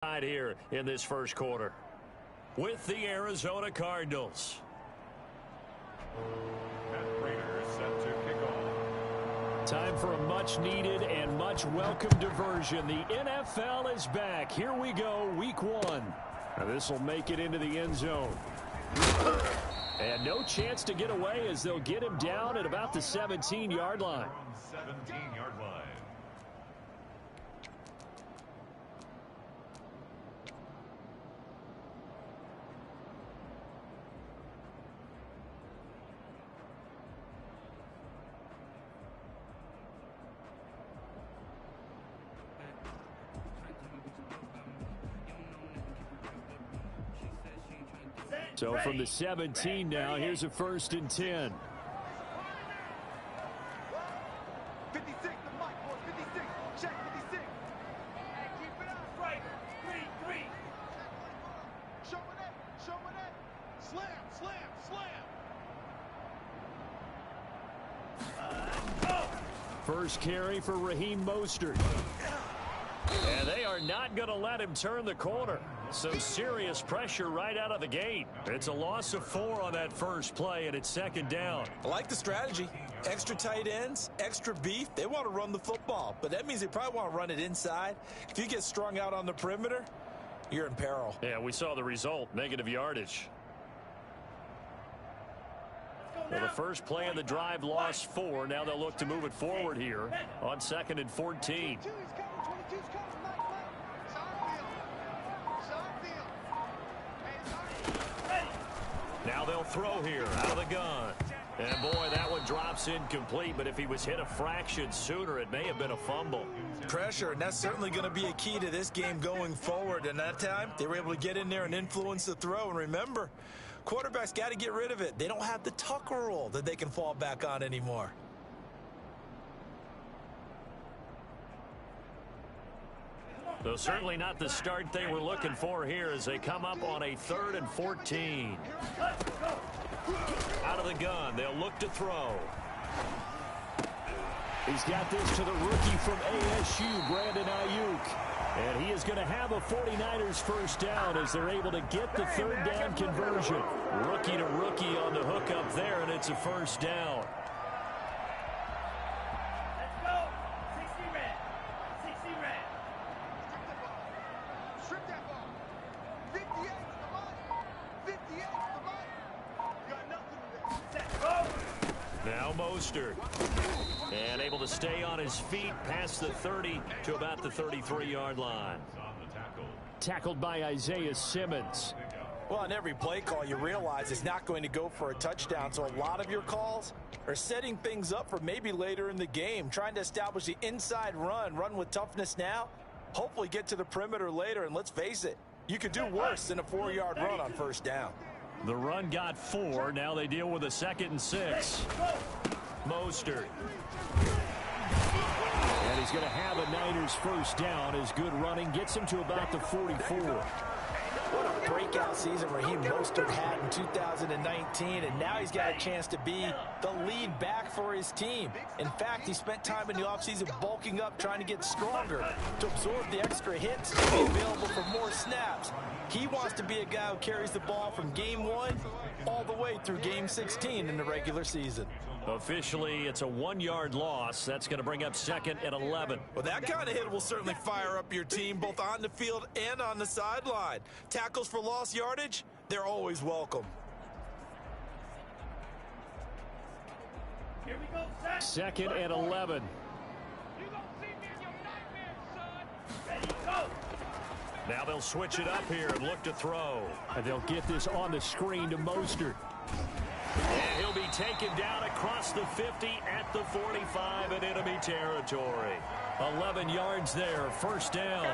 Here in this first quarter with the Arizona Cardinals. Set to kick off. Time for a much-needed and much-welcome diversion. The NFL is back. Here we go, week one. This will make it into the end zone. And no chance to get away as they'll get him down at about the 17-yard line. 17-yard line. So from the 17 now, here's a 1st and 10. 56, the mic, boy, 56. Check 56. Hey, keep it up. Right. 3. Show me that. Slam. First carry for Raheem Mostert. And they are not going to let him turn the corner. Some serious pressure right out of the gate. It's a loss of 4 on that first play, and it's 2nd down. I like the strategy. Extra tight ends, extra beef. They want to run the football, but that means they probably want to run it inside. If you get strung out on the perimeter, you're in peril. Yeah, we saw the result, negative yardage. Well, the first play of the drive lost 4. Now they'll look to move it forward here on 2nd and 14. Now they'll throw here out of the gun. And boy, that one drops incomplete, but if he was hit a fraction sooner, it may have been a fumble. Pressure, and that's certainly going to be a key to this game going forward. And that time, they were able to get in there and influence the throw. And remember, quarterbacks got to get rid of it. They don't have the Tucker rule that they can fall back on anymore. So certainly not the start they were looking for here as they come up on a 3rd and 14. Out of the gun, they'll look to throw. He's got this to the rookie from ASU, Brandon Ayuk. And he is going to have a 49ers first down as they're able to get the 3rd down conversion. Rookie to rookie on the hook up there, and it's a first down. Now Mostert. And able to stay on his feet past the 30 to about the 33-yard line. Tackled by Isaiah Simmons. Well, on every play call, you realize it's not going to go for a touchdown. So a lot of your calls are setting things up for maybe later in the game, trying to establish the inside run with toughness now, hopefully get to the perimeter later. And let's face it, you could do worse than a 4-yard run on first down. The run got 4. Now they deal with a 2nd and 6. Mostert. And he's going to have a Niners first down as good running gets him to about the 44. What a breakout season Raheem Mostert had in 2019, and now he's got a chance to be the lead back for his team. In fact, he spent time in the offseason bulking up, trying to get stronger to absorb the extra hits and be available for more snaps. He wants to be a guy who carries the ball from game 1 all the way through game 16 in the regular season. Officially, it's a 1-yard loss. That's going to bring up 2nd and 11. Well, that kind of hit will certainly fire up your team, both on the field and on the sideline. Tackles for lost yardage, they're always welcome. Here we go, 2nd and 11. You gonna see me in your nightmares, son. Ready, go. Now they'll switch it up here and look to throw. And they'll get this on the screen to Mostert. And he'll be taken down across the 50 at the 45 in enemy territory. 11 yards there, first down.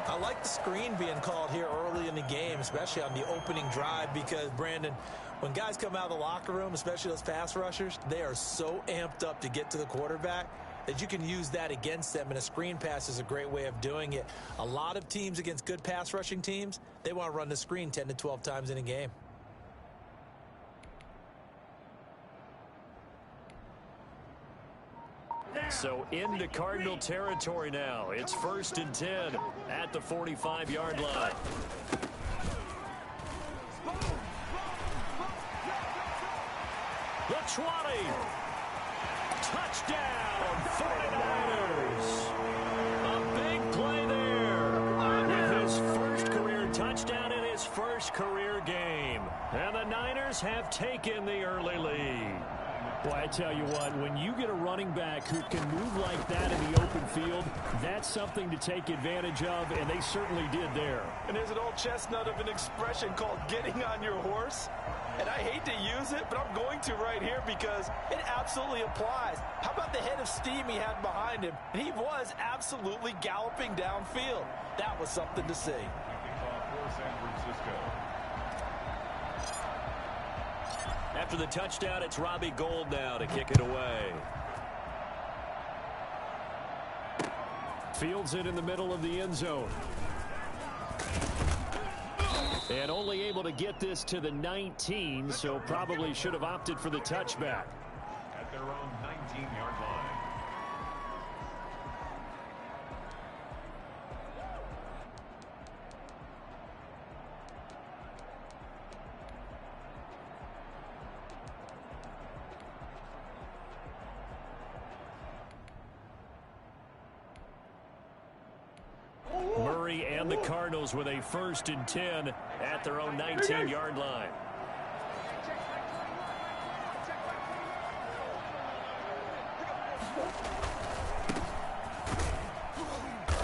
I like the screen being called here early in the game, especially on the opening drive, because, Brandon, when guys come out of the locker room, especially those pass rushers, they are so amped up to get to the quarterback that you can use that against them, and a screen pass is a great way of doing it. A lot of teams against good pass rushing teams, they want to run the screen 10 to 12 times in a game. So into Cardinal territory now. It's 1st and 10 at the 45-yard line. The 20. Touchdown, 49ers. A big play there with his first career touchdown in his first career game. And the Niners have taken the early lead. Boy, I tell you what, when you get a running back who can move like that in the open field, that's something to take advantage of, and they certainly did there. And there's an old chestnut of an expression called getting on your horse. And I hate to use it, but I'm going to right here because it absolutely applies. How about the head of steam he had behind him? He was absolutely galloping downfield. That was something to see. San Francisco. After the touchdown, it's Robbie Gould now to kick it away. Fields it in the middle of the end zone. And only able to get this to the 19, so probably should have opted for the touchback. At their own 19-yard line. Murray and the Cardinals with a 1st and 10 at their own 19-yard line.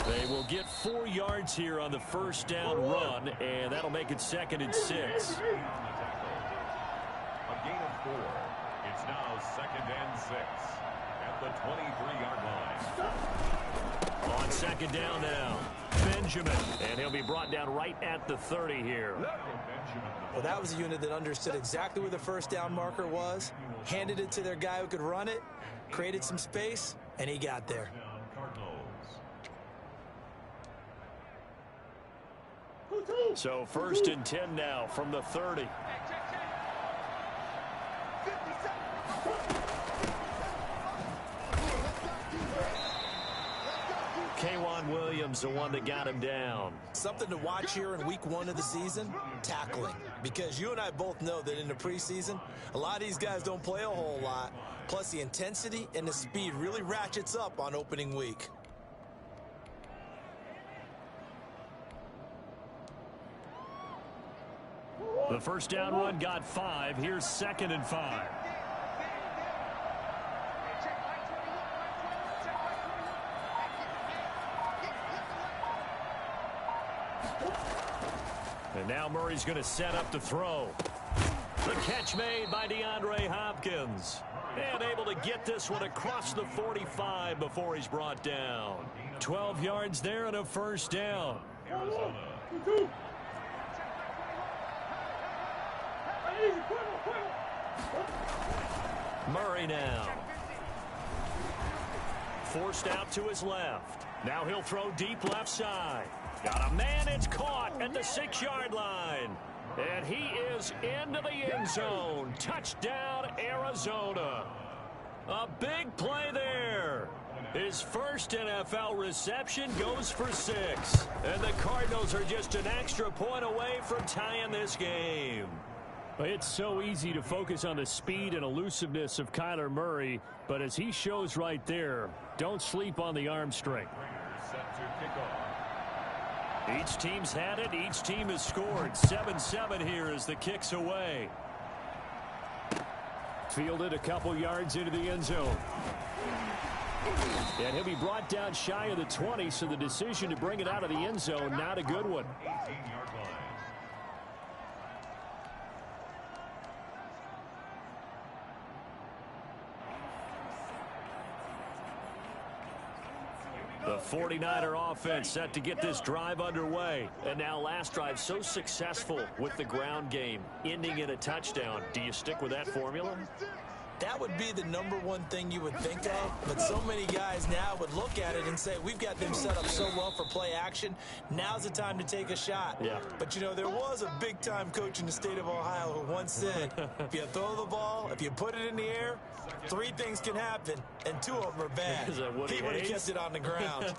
They will get 4 yards here on the first down run, and that'll make it 2nd and 6. A gain of 4. It's now 2nd and 6 at the 23-yard line. On 2nd down now, Benjamin, and he'll be brought down right at the 30 here. Well, that was a unit that understood exactly where the first down marker was, handed it to their guy who could run it, created some space, and he got there. So 1st and 10 now from the 30. K'Wan Williams, the one that got him down. Something to watch here in week 1 of the season, tackling. Because you and I both know that in the preseason, a lot of these guys don't play a whole lot. Plus, the intensity and the speed really ratchets up on opening week. The first down run got 5. Here's 2nd and 5. And now Murray's going to set up the throw. The catch made by DeAndre Hopkins. And able to get this one across the 45 before he's brought down. 12 yards there and a first down. Murray now. Forced out to his left. Now he'll throw deep left side. Got a man, it's caught at the 6-yard line. And he is into the end zone. Touchdown, Arizona. A big play there. His first NFL reception goes for 6. And the Cardinals are just an extra point away from tying this game. It's so easy to focus on the speed and elusiveness of Kyler Murray, but as he shows right there, don't sleep on the arm strength. Set to kick off. Each team's had it. Each team has scored. 7-7 here as the kick's away. Fielded a couple yards into the end zone. And he'll be brought down shy of the 20, so the decision to bring it out of the end zone, not a good one. 18-yard line. The 49er offense set to get this drive underway. And now last drive so successful with the ground game, ending in a touchdown. Do you stick with that formula? That would be the #1 thing you would think of, but so many guys now would look at it and say, we've got them set up so well for play action. Now's the time to take a shot. Yeah. But, you know, there was a big-time coach in the state of Ohio who once said, if you throw the ball, if you put it in the air, 3 things can happen, and 2 of them are bad. He would have kept it on the ground.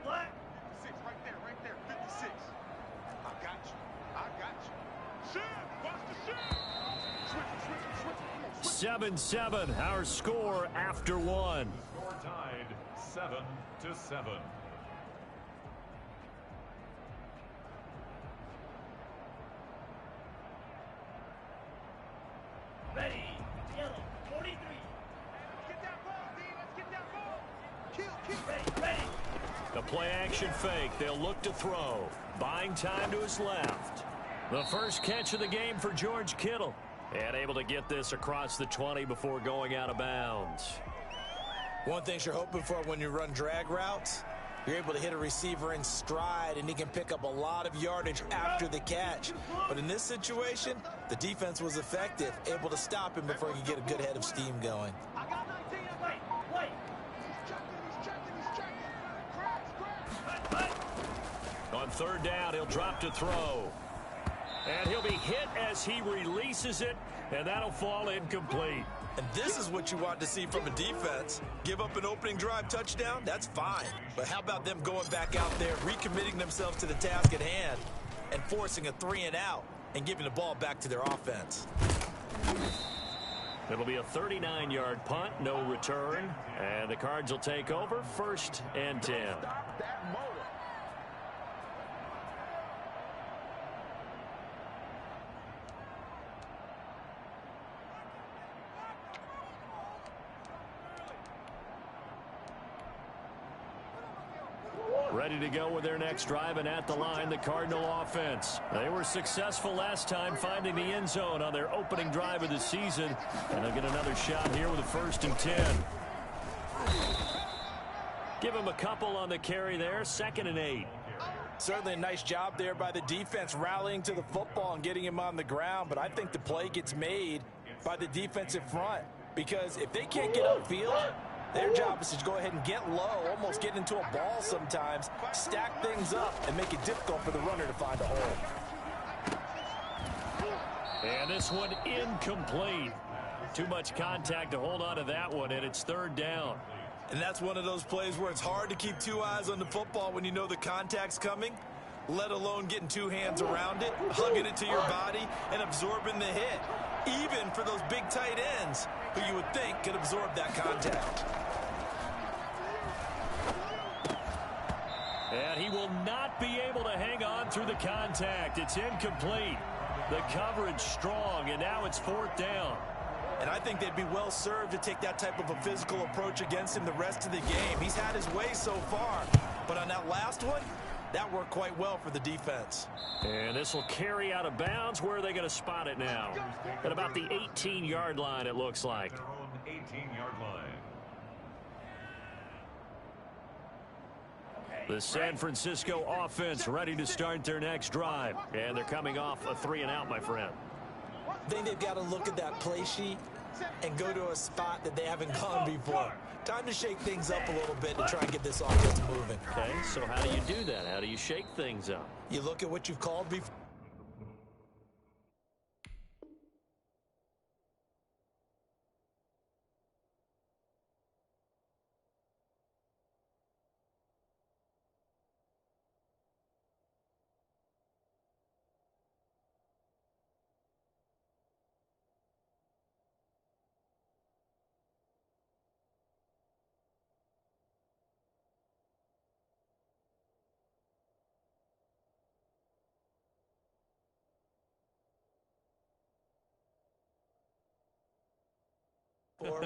Black. 56, right there, 56. I got you. Shoot, watch the shoot. Switch. 7-7, our score after 1. Score tied 7-7. Ready, yellow, 43. Let's get that ball, D. Let's get that ball. Kill. Ready. The play action fake. They'll look to throw. Buying time to his left. The first catch of the game for George Kittle. And able to get this across the 20 before going out of bounds. One thing you're hoping for when you run drag routes, you're able to hit a receiver in stride, and he can pick up a lot of yardage after the catch. But in this situation, the defense was effective, able to stop him before he could get a good head of steam going. I got 19. Wait. He's checking. On 3rd down, he'll drop to throw. And he'll be hit as he releases it, and that'll fall incomplete. And this is what you want to see from a defense. Give up an opening drive touchdown, that's fine. But how about them going back out there, recommitting themselves to the task at hand, and forcing a 3-and-out, and giving the ball back to their offense? It'll be a 39-yard punt, no return. And the Cards will take over, 1st and 10. Stop that motor. Ready to go with their next drive, and at the line, the Cardinal offense. They were successful last time finding the end zone on their opening drive of the season, and they'll get another shot here with a 1st and 10. Give them a couple on the carry there, 2nd and 8. Certainly a nice job there by the defense rallying to the football and getting him on the ground, but I think the play gets made by the defensive front, because if they can't get upfield, their job is to go ahead and get low, almost get into a ball sometimes, stack things up, and make it difficult for the runner to find a hole. And this one incomplete. Too much contact to hold on to that one, and it's 3rd down. And that's one of those plays where it's hard to keep 2 eyes on the football when you know the contact's coming, let alone getting 2 hands around it, hugging it to your body, and absorbing the hit, even for those big tight ends who you would think could absorb that contact. And he will not be able to hang on through the contact. It's incomplete. The coverage strong, and now it's 4th down. And I think they'd be well served to take that type of a physical approach against him the rest of the game. He's had his way so far, but on that last one, that worked quite well for the defense. And this will carry out of bounds. Where are they going to spot it now? At about the 18-yard line, it looks like. Their own 18-yard line. The San Francisco offense ready to start their next drive. And they're coming off a 3-and-out, my friend. I think they've got to look at that play sheet and go to a spot that they haven't gone before. Time to shake things up a little bit to try and get this offense moving. Okay, so how do you do that? How do you shake things up? You look at what you've called before.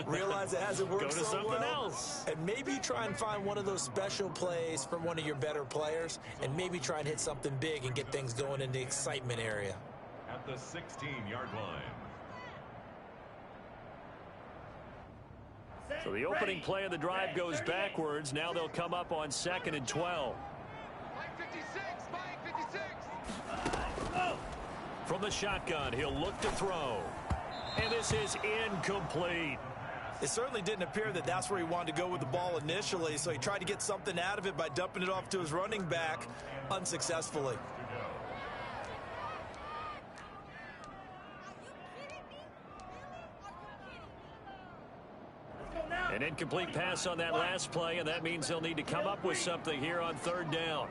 Realize it hasn't worked Go to so something well, else. and maybe try and find one of those special plays from one of your better players, and maybe try and hit something big and get things going in the excitement area. At the 16-yard line. So the opening play of the drive goes backwards. Now they'll come up on 2nd and 12. Mike 56, Mike 56. From the shotgun, he'll look to throw. And this is incomplete. It certainly didn't appear that that's where he wanted to go with the ball initially, so he tried to get something out of it by dumping it off to his running back unsuccessfully. An incomplete pass on that last play, and that means they'll need to come up with something here on third down.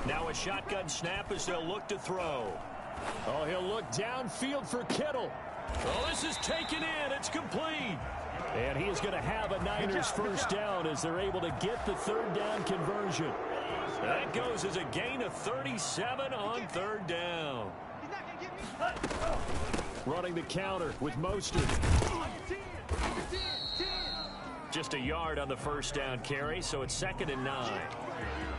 Now a shotgun snap as they'll look to throw. Oh, he'll look downfield for Kittle. Oh, this is taken in. It's complete. And he is going to have a Niners first down as they're able to get the third down conversion. That goes as a gain of 37 on third down. Running the counter with Mostert. Just a yard on the first down carry, so it's 2nd and 9.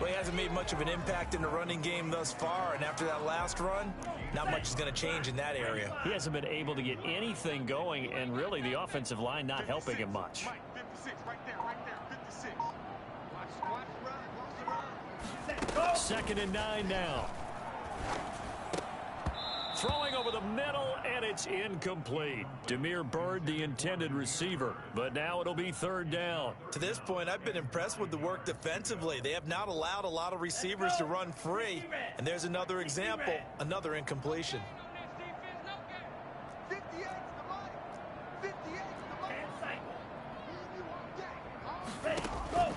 Well, he hasn't made much of an impact in the running game thus far, and after that last run, not much is going to change in that area. He hasn't been able to get anything going, and really the offensive line not helping him much. 56, right there, 56. Watch, 2nd and 9 now. Throwing over the middle, and it's incomplete. Demir Bird, the intended receiver, but now it'll be third down. To this point, I've been impressed with the work defensively. They have not allowed a lot of receivers to run free, and there's another example, another incompletion. 58's the money. 58's the money. Ready, go.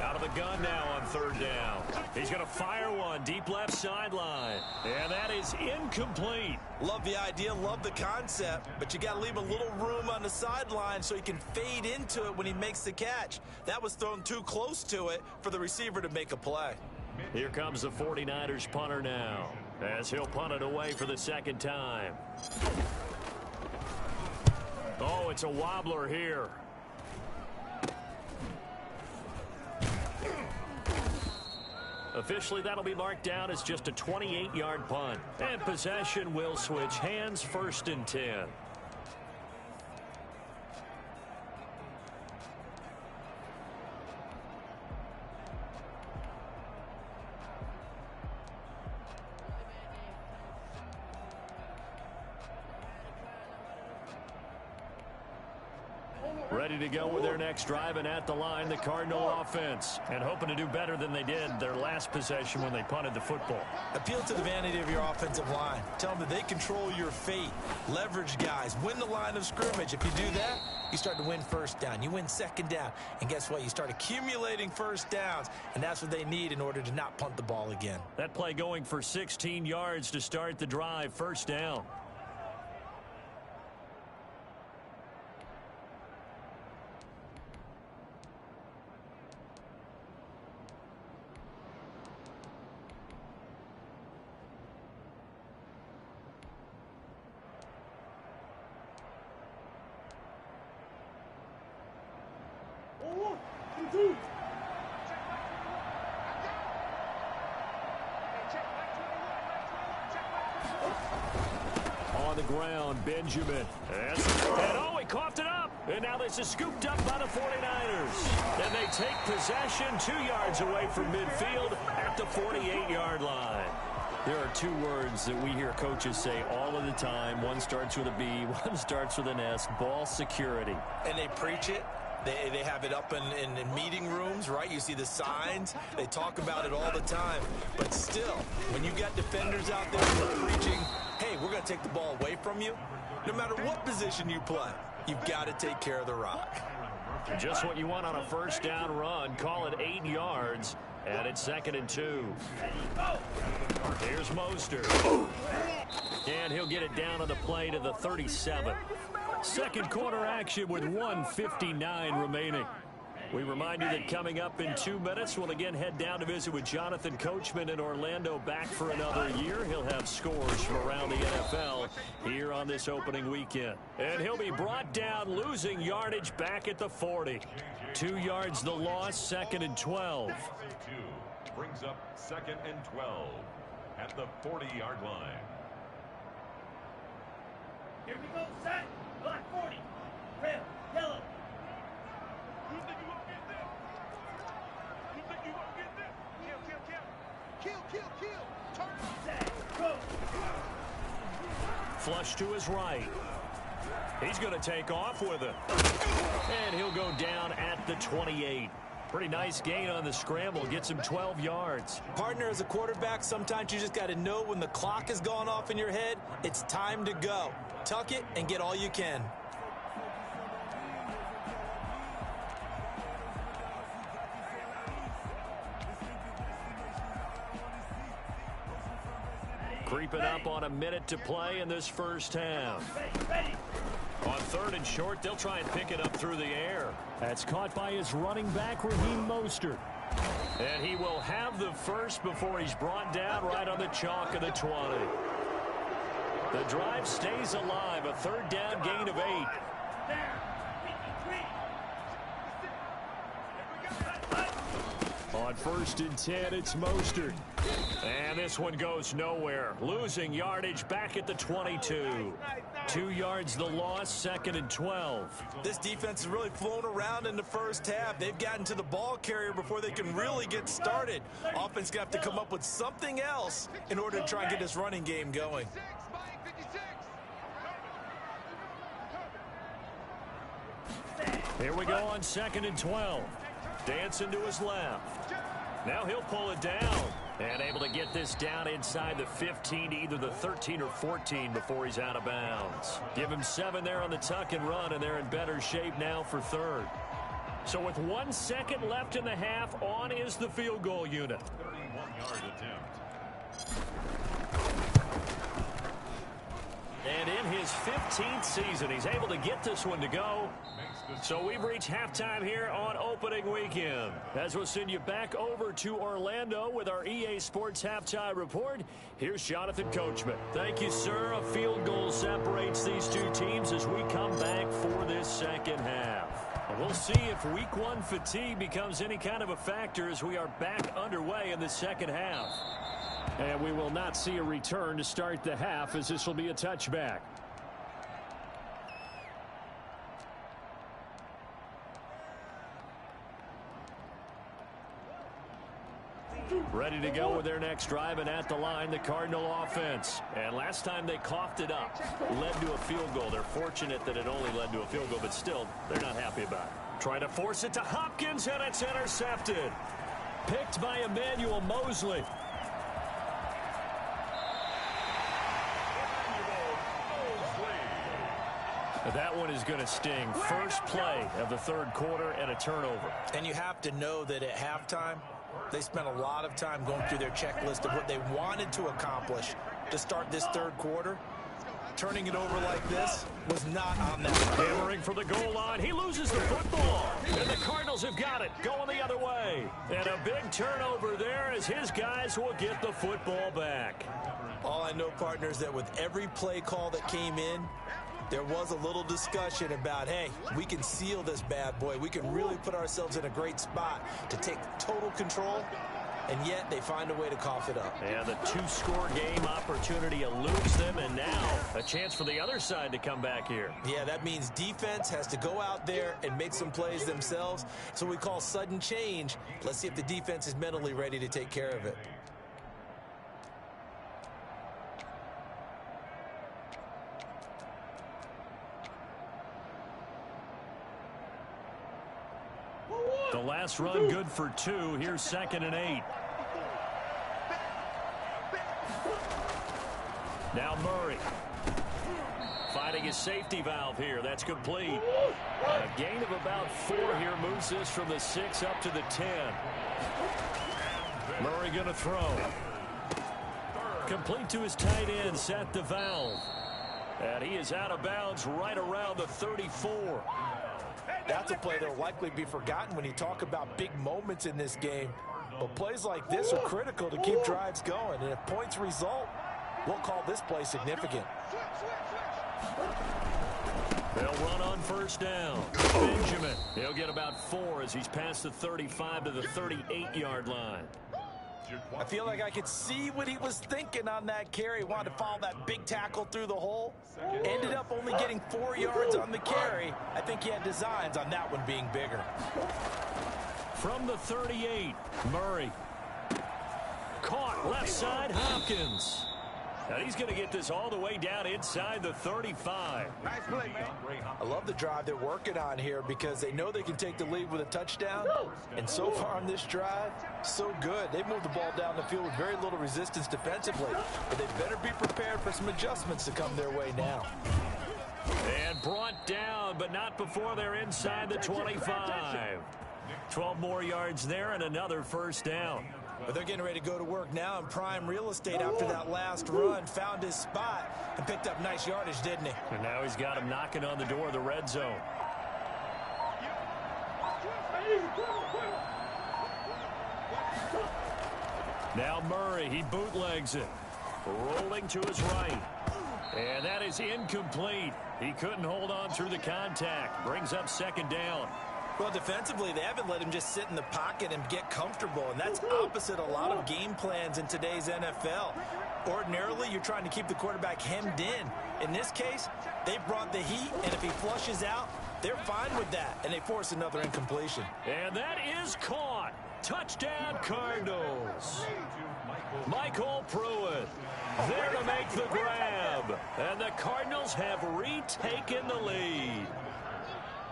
Out of the gun now on third down. He's going to fire one deep left sideline. And that is incomplete. Love the idea, love the concept, but you got to leave a little room on the sideline so he can fade into it when he makes the catch. That was thrown too close to it for the receiver to make a play. Here comes the 49ers punter now, as he'll punt it away for the second time. Oh, it's a wobbler here. Officially, that'll be marked down as just a 28-yard punt. And possession will switch hands, 1st and 10. Ready to go with their next drive, and at the line, the Cardinal offense. And hoping to do better than they did their last possession when they punted the football. Appeal to the vanity of your offensive line. Tell them that they control your fate. Leverage guys. Win the line of scrimmage. If you do that, you start to win first down. You win second down. And guess what? You start accumulating first downs, and that's what they need in order to not punt the ball again. That play going for 16 yards to start the drive, 1st down. On the ground, Benjamin. And oh, he coughed it up. And now this is scooped up by the 49ers. And they take possession 2 yards away from midfield at the 48-yard line. There are 2 words that we hear coaches say all of the time. One starts with a B, one starts with an S. Ball security. And they preach it. They have it up in meeting rooms, right? You see the signs. They talk about it all the time. But still, when you got defenders out there who are preaching, hey, we're going to take the ball away from you, no matter what position you play, you've got to take care of the rock. Just what you want on a first down run. Call it 8 yards, and it's 2nd and 2. Here's Mostert. And he'll get it down on the play to the 37. Second quarter action with 1:59 remaining. We remind you that coming up in 2 minutes, we'll again head down to visit with Jonathan Coachman in Orlando, back for another year. He'll have scores from around the NFL here on this opening weekend. And he'll be brought down, losing yardage back at the 40. 2 yards the loss, 2nd and 12. Brings up 2nd and 12 at the 40-yard line. Here we go, set. Black 40. Red, yellow. You think you gonna get this? You think you gonna get this? Kill, kill, kill. Kill, Flush to his right. He's going to take off with it. And he'll go down at the 28. Pretty nice gain on the scramble. Gets him 12 yards. Partner, as a quarterback, sometimes you just got to know when the clock has gone off in your head, it's time to go. Tuck it and get all you can. Creeping up on a minute to play in this first half. On 3rd and short, they'll try and pick it up through the air. That's caught by his running back, Raheem Mostert. And he will have the first before he's brought down right on the chalk of the 20. The drive stays alive. A 3rd down gain of 8. On 1st and 10, it's Mostert. And this one goes nowhere. Losing yardage back at the 22. 2 yards the loss, 2nd and 12. This defense has really flown around in the first half. They've gotten to the ball carrier before they can really get started. Offense got to come up with something else in order to try and get this running game going. Here we go on 2nd and 12. Dancing to his left. Now he'll pull it down. And able to get this down inside the 15 to either the 13 or 14 before he's out of bounds. Give him 7 there on the tuck and run, and they're in better shape now for 3rd. So with 1 second left in the half, on is the field goal unit. 31-yard attempt. And in his 15th season, he's able to get this one to go. So we've reached halftime here on opening weekend. As we'll send you back over to Orlando with our EA Sports Halftime Report, here's Jonathan Coachman. Thank you, sir. A field goal separates these two teams as we come back for this second half. We'll see if week 1 fatigue becomes any kind of a factor as we are back underway in the second half. And we will not see a return to start the half as this will be a touchback. Ready to go with their next drive, and at the line, the Cardinal offense. And last time they coughed it up, led to a field goal. They're fortunate that it only led to a field goal, but still, they're not happy about it. Trying to force it to Hopkins, and it's intercepted. Picked by Emmanuel Mosley. That one is going to sting. First play of the 3rd quarter and a turnover. And you have to know that at halftime, they spent a lot of time going through their checklist of what they wanted to accomplish to start this 3rd quarter. Turning it over like this was not on that. Hammering for the goal line. He loses the football. And the Cardinals have got it. Going the other way. And a big turnover there as his guys will get the football back. All I know, partner, is that with every play call that came in, there was a little discussion about, hey, we can seal this bad boy. We can really put ourselves in a great spot to take total control, and yet they find a way to cough it up. And the 2-score game opportunity eludes them, and now a chance for the other side to come back here. Yeah, that means defense has to go out there and make some plays themselves. So we call sudden change. Let's see if the defense is mentally ready to take care of it. The last run good for 2. Here's 2nd and 8. Now Murray. Finding his safety valve here. That's complete. A gain of about 4 here moves this from the 6 up to the 10. Murray going to throw. Complete to his tight end, set the valve. And he is out of bounds right around the 34. That's a play that will likely be forgotten when you talk about big moments in this game. But plays like this are critical to keep drives going. And if points result, we'll call this play significant. They'll run on 1st down. Benjamin, he'll get about 4 as he's past the 35 to the 38-yard line. I feel like I could see what he was thinking on that carry. Wanted to follow that big tackle through the hole. Ended up only getting 4 yards on the carry. I think he had designs on that one being bigger. From the 38, Murray. Caught left side, Hopkins. And he's going to get this all the way down inside the 35. Nice play, man. I love the drive they're working on here because they know they can take the lead with a touchdown. And so far on this drive, so good. They moved the ball down the field with very little resistance defensively. But they better be prepared for some adjustments to come their way now. And brought down, but not before they're inside the 25. 12 more yards there and another first down. But they're getting ready to go to work now in prime real estate after that last run. Found his spot and picked up nice yardage, didn't he? And now he's got him knocking on the door of the red zone. Now Murray, he bootlegs it. Rolling to his right. And that is incomplete. He couldn't hold on through the contact. Brings up second down. Well, defensively, they haven't let him just sit in the pocket and get comfortable, and that's opposite a lot of game plans in today's NFL. Ordinarily, you're trying to keep the quarterback hemmed in. In this case, they've brought the heat, and if he flushes out, they're fine with that, and they force another incompletion. And that is caught. Touchdown, Cardinals. Michael Pruitt there to make the grab. And the Cardinals have retaken the lead.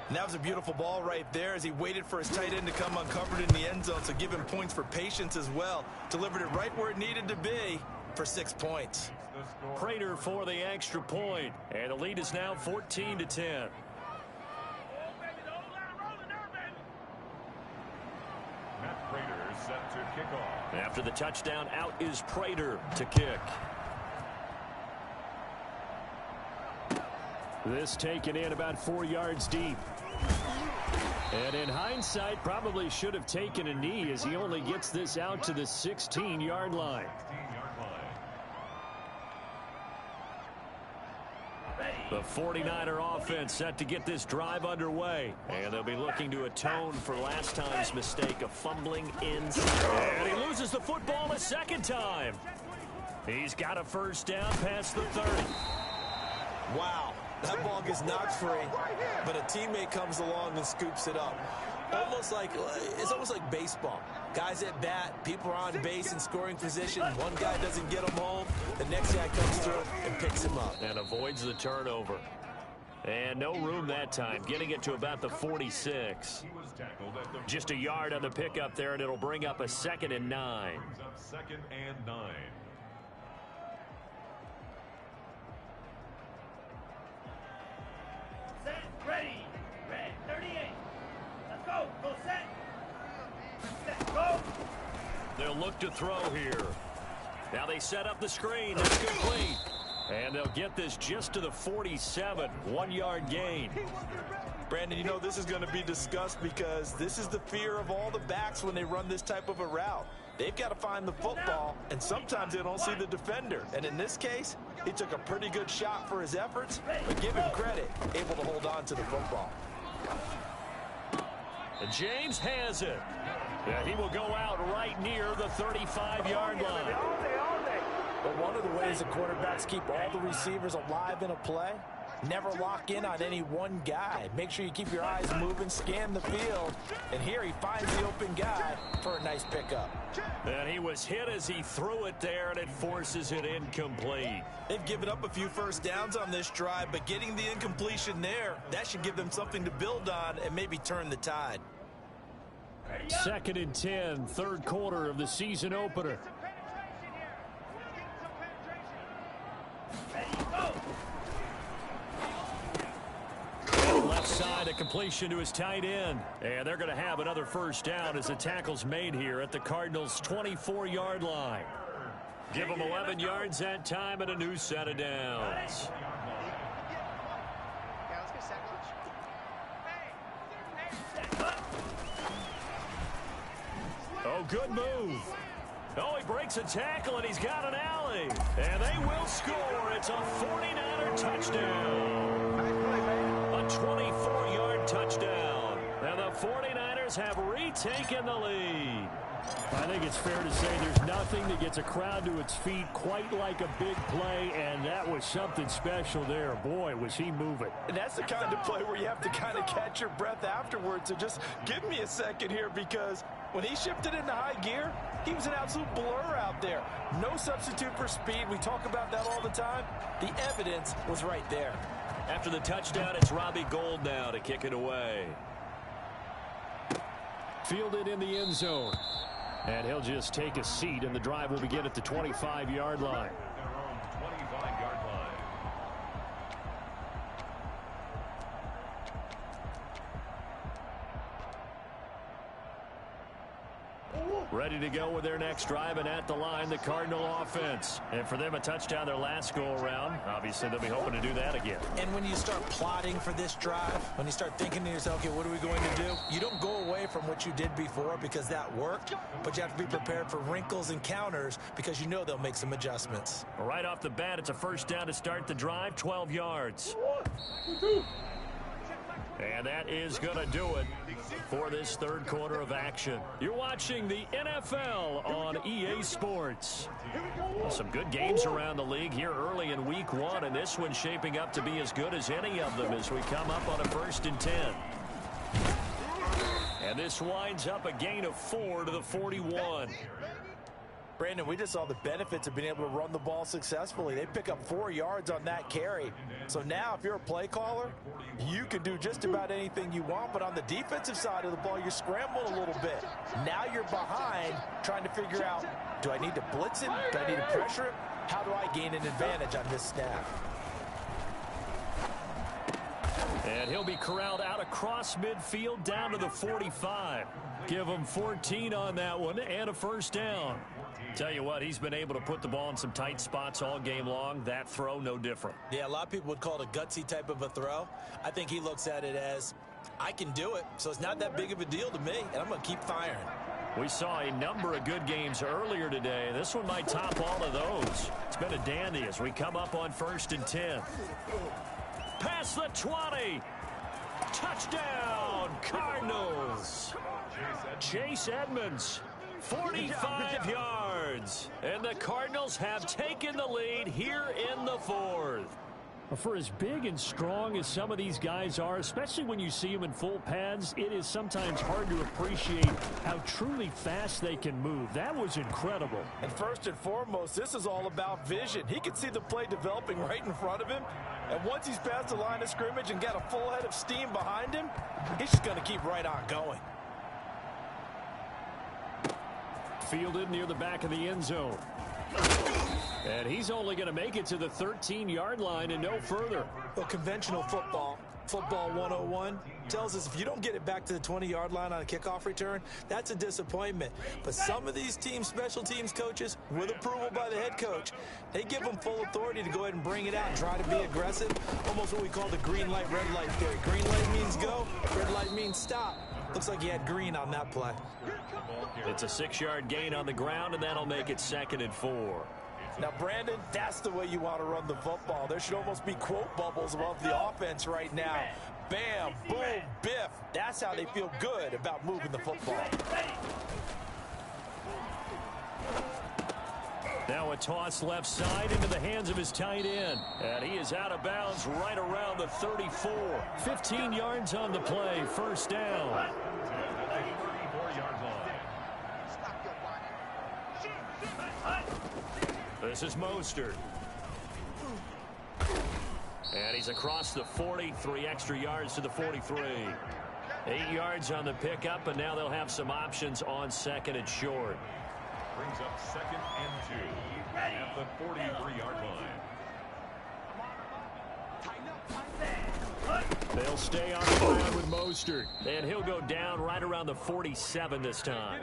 And that was a beautiful ball right there as he waited for his tight end to come uncovered in the end zone, so give him points for patience as well. Delivered it right where it needed to be for 6 points. Prater for the extra point, and the lead is now 14-10. Matt Prater set to kick off. After the touchdown, out is Prater to kick. This taken in about 4 yards deep. And in hindsight, probably should have taken a knee as he only gets this out to the 16-yard line. The 49er offense set to get this drive underway. And they'll be looking to atone for last time's mistake of fumbling inside. And he loses the football a second time. He's got a first down past the 30. Wow. That ball gets knocked free, but a teammate comes along and scoops it up. It's almost like baseball. Guys at bat, people are on base in scoring position. One guy doesn't get him home. The next guy comes through and picks him up. And avoids the turnover. And no room that time, getting it to about the 46. Just a yard on the pickup there, and it'll bring up a 2nd and 9. Second and 9. Ready. Red 38. Let's go. Go set. Set. Go. They'll look to throw here. Now they set up the screen. That's complete. And they'll get this just to the 47. 1 yard gain. Brandon, you know this is going to be discussed because this is the fear of all the backs when they run this type of a route. They've got to find the football, and sometimes they don't see the defender. And in this case, he took a pretty good shot for his efforts, but give him credit, able to hold on to the football. And James has it. Yeah, he will go out right near the 35-yard line. But one of the ways the quarterbacks keep all the receivers alive in a play, never lock in on any one guy. Make sure you keep your eyes moving, scan the field. And here he finds the open guy for a nice pickup. And he was hit as he threw it there, and it forces it incomplete. They've given up a few first downs on this drive, but getting the incompletion there, that should give them something to build on and maybe turn the tide. 2nd and 10, third quarter of the season opener. Left side, a completion to his tight end. And they're going to have another first down as the tackle's made here at the Cardinals' 24-yard line. Give them 11 yards that time and a new set of downs. Oh, good move. Oh, he breaks a tackle, and he's got an alley. And they will score. It's a 49er touchdown. A 24-yard touchdown. And the 49ers have retaken the lead. I think it's fair to say there's nothing that gets a crowd to its feet quite like a big play, and that was something special there. Boy, was he moving. And that's the kind of play where you have to kind of catch your breath afterwards. So just give me a second here, because when he shifted into high gear, he was an absolute blur out there. No substitute for speed. We talk about that all the time. The evidence was right there. After the touchdown, it's Robbie Gould now to kick it away. Fielded in the end zone. And he'll just take a seat, and the drive will begin at the 25-yard line. Their own 25-yard line. Ready to go with their next drive, and at the line, the Cardinal offense. And for them, a touchdown their last go-around. Obviously, they'll be hoping to do that again. And when you start plotting for this drive, when you start thinking to yourself, okay, what are we going to do? You don't go away from what you did before because that worked, but you have to be prepared for wrinkles and counters because you know they'll make some adjustments. Right off the bat, it's a first down to start the drive, 12 yards. And that is going to do it for this third quarter of action. You're watching the NFL on EA Sports. Well, some good games around the league here early in week one, and this one's shaping up to be as good as any of them as we come up on a 1st and 10. And this winds up a gain of 4 to the 41. Brandon, we just saw the benefits of being able to run the ball successfully. They pick up 4 yards on that carry. So now if you're a play caller, you can do just about anything you want. But on the defensive side of the ball, you're scrambling a little bit. Now you're behind trying to figure out, do I need to blitz him? Do I need to pressure him? How do I gain an advantage on this snap? And he'll be corralled out across midfield down to the 45. Give him 14 on that one and a first down. Tell you what, he's been able to put the ball in some tight spots all game long. That throw, no different. Yeah, a lot of people would call it a gutsy type of a throw. I think he looks at it as, I can do it, so it's not that big of a deal to me, and I'm going to keep firing. We saw a number of good games earlier today. This one might top all of those. It's been a dandy as we come up on 1st and 10. Past the 20. Touchdown, Cardinals. Chase Edmonds, 45 yards. And the Cardinals have taken the lead here in the 4th. For as big and strong as some of these guys are, especially when you see them in full pads, it is sometimes hard to appreciate how truly fast they can move. That was incredible. And first and foremost, this is all about vision. He can see the play developing right in front of him. And once he's past the line of scrimmage and got a full head of steam behind him, he's just going to keep right on going. Fielded near the back of the end zone. And he's only going to make it to the 13-yard line and no further. Well, conventional football 101, tells us if you don't get it back to the 20-yard line on a kickoff return, that's a disappointment. But some of these teams, special teams coaches, with approval by the head coach, they give them full authority to go ahead and bring it out and try to be aggressive. Almost what we call the green light, red light theory. Green light means go, red light means stop. Looks like he had green on that play. It's a 6-yard gain on the ground, and that'll make it 2nd and 4. Now, Brandon, that's the way you want to run the football. There should almost be quote bubbles above the offense right now. Bam, boom, biff. That's how they feel good about moving the football. Now a toss left side into the hands of his tight end. And he is out of bounds right around the 34. 15 yards on the play, first down. This is Mostert. And he's across the 40, 3 extra yards to the 43. 8 yards on the pickup, and now they'll have some options on 2nd and short. Brings up 2nd and 2 at the 43-yard line. They'll stay on the ground with Mostert, and he'll go down right around the 47 this time.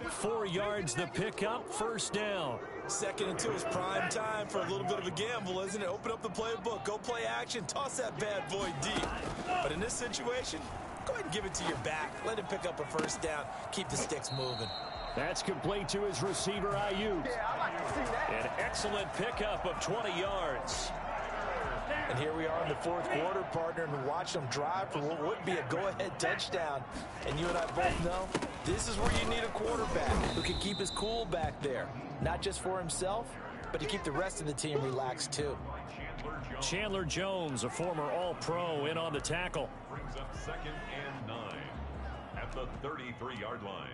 4 yards the pickup, first down. 2nd and 2 is prime time for a little bit of a gamble, isn't it? Open up the playbook, go play action, toss that bad boy deep. But in this situation, go ahead and give it to your back. Let him pick up a first down. Keep the sticks moving. That's complete to his receiver, Ayuk. Yeah, I like to see that. An excellent pickup of 20 yards. And here we are in the fourth quarter, partner, and watch them drive for what would be a go-ahead touchdown. And you and I both know this is where you need a quarterback who can keep his cool back there, not just for himself, but to keep the rest of the team relaxed too. Chandler Jones, a former All-Pro, in on the tackle. Brings up 2nd and 9 at the 33-yard line.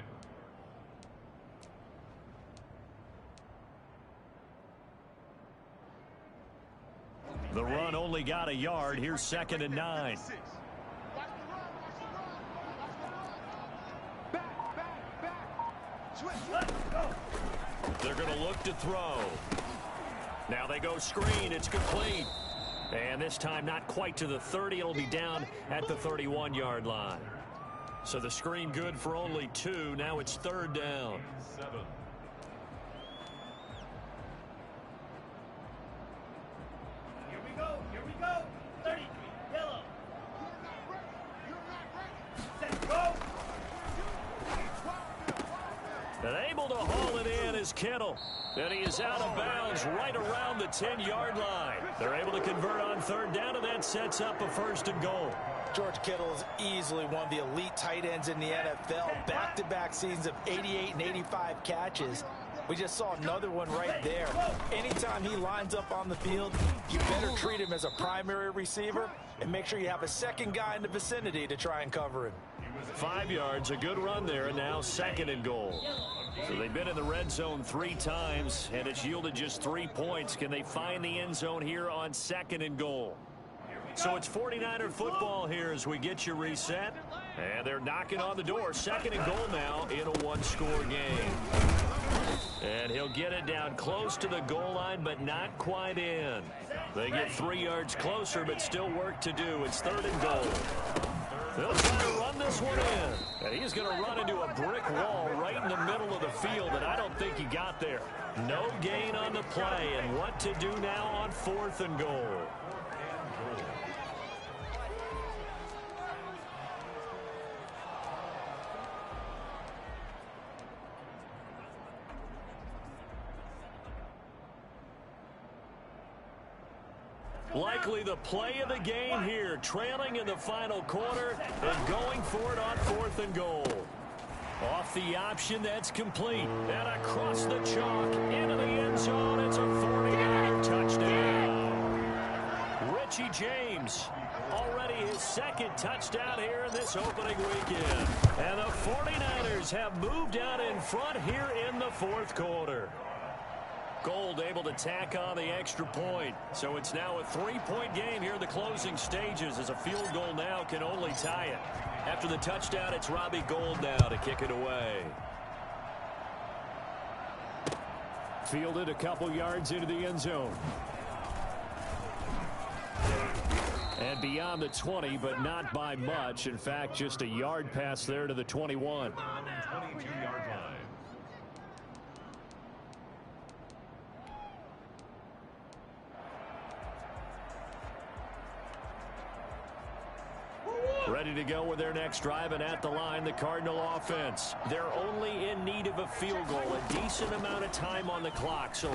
The run only got a yard. Here's 2nd and 9. They're going to look to throw. Now they go screen. It's complete. And this time not quite to the 30. It'll be down at the 31-yard line. So the screen good for only 2. Now it's 3rd down. 7. Here we go. 33, yellow. Set, go. And able to haul it in is Kittle. And he is out of bounds right around the 10-yard line. They're able to convert on 3rd down, and that sets up a 1st and goal. George Kittle is easily one of the elite tight ends in the NFL. Back-to-back seasons of 88 and 85 catches. We just saw another one right there. Anytime he lines up on the field, you better treat him as a primary receiver and make sure you have a second guy in the vicinity to try and cover him. 5 yards, a good run there, and now 2nd and goal. So they've been in the red zone 3 times, and it's yielded just 3 points. Can they find the end zone here on 2nd and goal? So it's 49er football here as we get you reset. And they're knocking on the door. 2nd and goal now in a 1-score game. And he'll get it down close to the goal line, but not quite in. They get 3 yards closer, but still work to do. It's 3rd and goal. They'll try to run this one in. And he's going to run into a brick wall right in the middle of the field, and I don't think he got there. No gain on the play, and what to do now on 4th and goal. Likely the play of the game here, trailing in the final quarter and going for it on 4th and goal. Off the option, that's complete. And across the chalk, into the end zone, it's a 49er touchdown. Richie James, already his 2nd touchdown here in this opening weekend. And the 49ers have moved out in front here in the 4th quarter. Gold able to tack on the extra point. So it's now a 3-point game here in the closing stages, as a field goal now can only tie it. After the touchdown, it's Robbie Gould now to kick it away. Fielded a couple yards into the end zone. And beyond the 20, but not by much. In fact, just a yard pass there to the 21. 22-yard line. Ready to go with their next drive, and at the line, the Cardinal offense. They're only in need of a field goal, a decent amount of time on the clock. So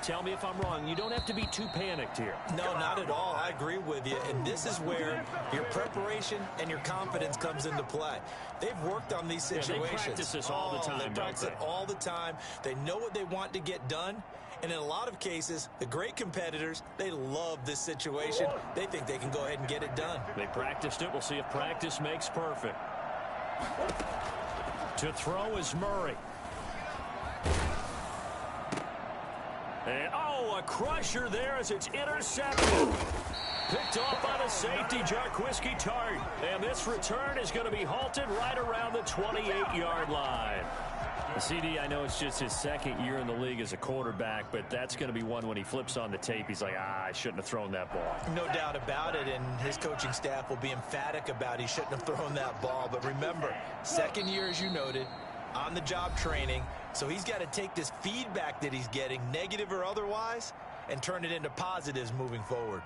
tell me if I'm wrong. You don't have to be too panicked here. No, not at all. I agree with you. And this is where your preparation and your confidence comes into play. They've worked on these situations. They practice this all the time, They practice it all the time. They know what they want to get done. And in a lot of cases, the great competitors, they love this situation. They think they can go ahead and get it done. They practiced it. We'll see if practice makes perfect. To throw is Murray. And, a crusher there as it's intercepted. Picked off by the safety, Jarquiski Tart. And this return is going to be halted right around the 28-yard line. CD, I know it's just his 2nd year in the league as a quarterback, but that's going to be one when he flips on the tape. He's like, I shouldn't have thrown that ball. No doubt about it, and his coaching staff will be emphatic about he shouldn't have thrown that ball. But remember, 2nd year, as you noted, on-the-job training, so he's got to take this feedback that he's getting, negative or otherwise, and turn it into positives moving forward.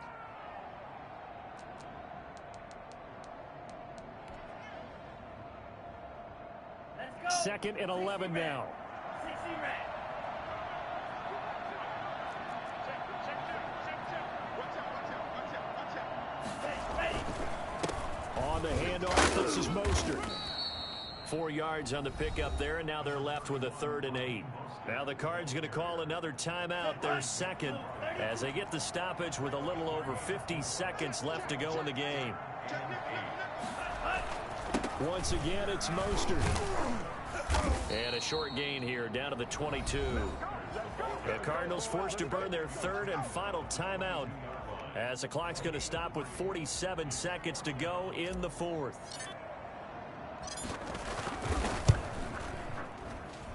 Let's go. 2nd and 11 now. 60 red. on the handoff. This is Mostert. 4 yards on the pickup there, and now they're left with a 3rd and 8. Now the Cards going to call another timeout, their second, as they get the stoppage with a little over 50 seconds left to go in the game. Once again, it's Mostert. And a short gain here, down to the 22. The Cardinals forced to burn their 3rd and final timeout, as the clock's going to stop with 47 seconds to go in the 4th.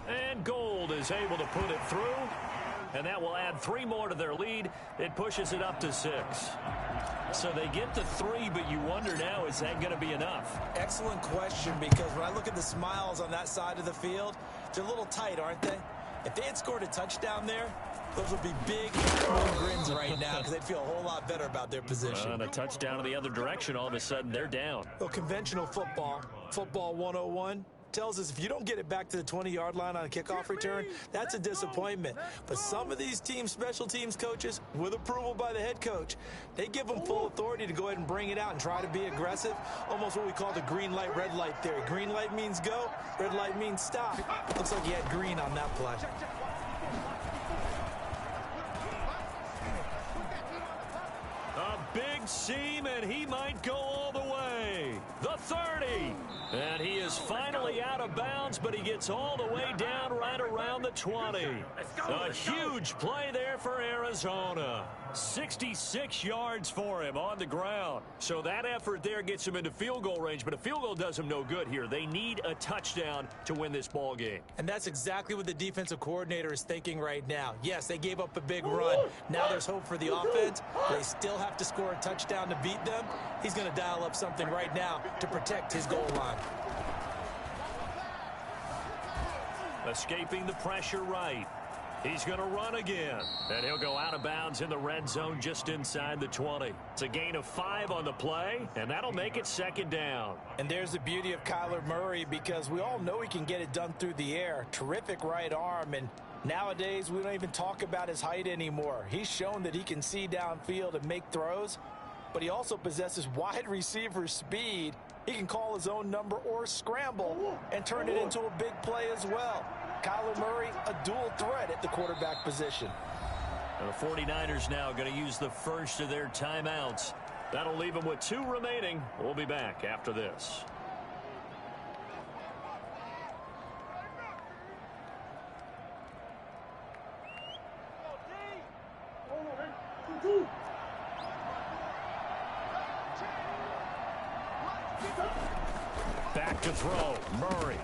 And Gold is able to put it through, and that will add 3 more to their lead. It pushes it up to 6. So they get to 3, but you wonder now, is that going to be enough? Excellent question, because when I look at the smiles on that side of the field, they're a little tight, aren't they? If they had scored a touchdown there, those would be big grins right now, because they'd feel a whole lot better about their position. On a touchdown in the other direction, all of a sudden they're down. Well, conventional football 101, tells us if you don't get it back to the 20-yard line on a kickoff return, that's a disappointment. But some of these teams, special teams coaches, with approval by the head coach, they give them full authority to go ahead and bring it out and try to be aggressive. Almost what we call the green light, red light theory. Green light means go, red light means stop. Looks like he had green on that play. A big seam, and he might go all the way. The 30. And he is finally out of bounds, but he gets all the way down right around the 20. A huge play there for Arizona. 66 yards for him on the ground. So that effort there gets him into field goal range, but a field goal does him no good here. They need a touchdown to win this ball game. And that's exactly what the defensive coordinator is thinking right now. Yes, they gave up a big run. Now there's hope for the offense. They still have to score a touchdown to beat them. He's going to dial up something right now to protect his goal line. Escaping the pressure right. He's going to run again. And he'll go out of bounds in the red zone just inside the 20. It's a gain of 5 on the play, and that'll make it 2nd down. And there's the beauty of Kyler Murray, because we all know he can get it done through the air. Terrific right arm, and nowadays we don't even talk about his height anymore. He's shown that he can see downfield and make throws, but he also possesses wide receiver speed. He can call his own number or scramble and turn it into a big play as well. Kyler Murray, a dual threat at the quarterback position. The 49ers now going to use the first of their timeouts. That'll leave them with 2 remaining. We'll be back after this. Back to throw, Murray.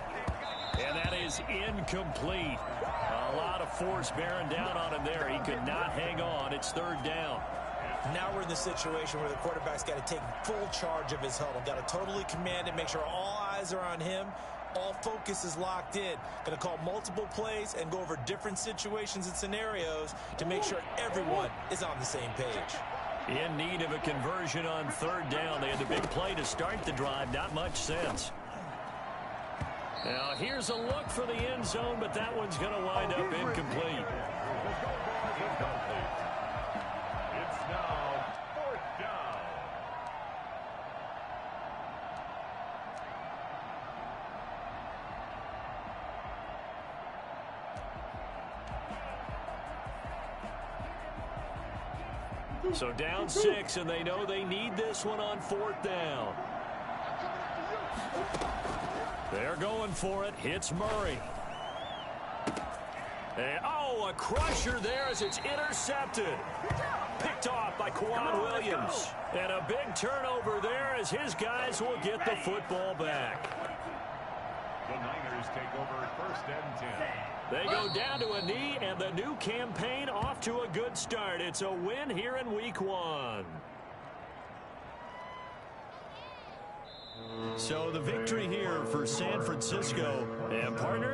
And that is incomplete. A lot of force bearing down on him there. He could not hang on. It's 3rd down. Now we're in the situation where the quarterback's got to take full charge of his huddle. Got to totally command it, make sure all eyes are on him. All focus is locked in. Going to call multiple plays and go over different situations and scenarios to make sure everyone is on the same page. In need of a conversion on 3rd down. They had the big play to start the drive. Not much sense. Now here's a look for the end zone, but that one's going to wind up incomplete. It's now 4th down. So down 6, and they know they need this one on 4th down. They're going for it. Hits Murray. And, oh, a crusher there as it's intercepted. Picked off by Quan Williams. And a big turnover there as his guys will get the football back. The Niners take over 1st and 10. They go down to a knee, and the new campaign off to a good start. It's a win here in Week 1. So the victory here for San Francisco, and partner.